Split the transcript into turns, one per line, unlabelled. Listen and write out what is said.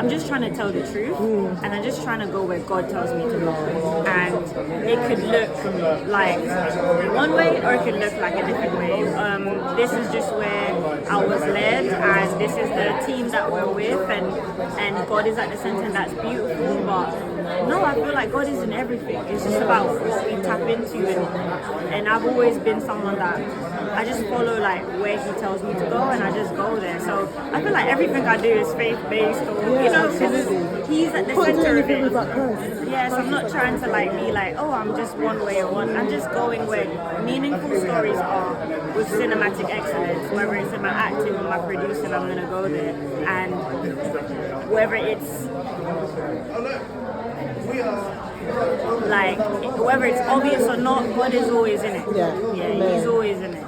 I'm just trying to tell the truth, and I'm just trying to go where God tells me to go. And it could look like one way, or it could look like a different way. This is just where I was led, and this is the team that we're with, and God is at the center, and that's beautiful. But no, I feel like God is in everything. It's just about what we tap into, and I've always been someone that I just follow like where He tells me to go, and I just go there. So I feel like everything I do is faith-based, or because He's at the center of it. Yes, I'm not trying to like be like, oh, I'm just one way or one. I'm just going where meaningful stories are with cinematic excellence. Whether it's in my acting or my producing, I'm gonna go there, and whether it's like whether it's obvious or not, God is always in it.
Yeah.
He's always in it.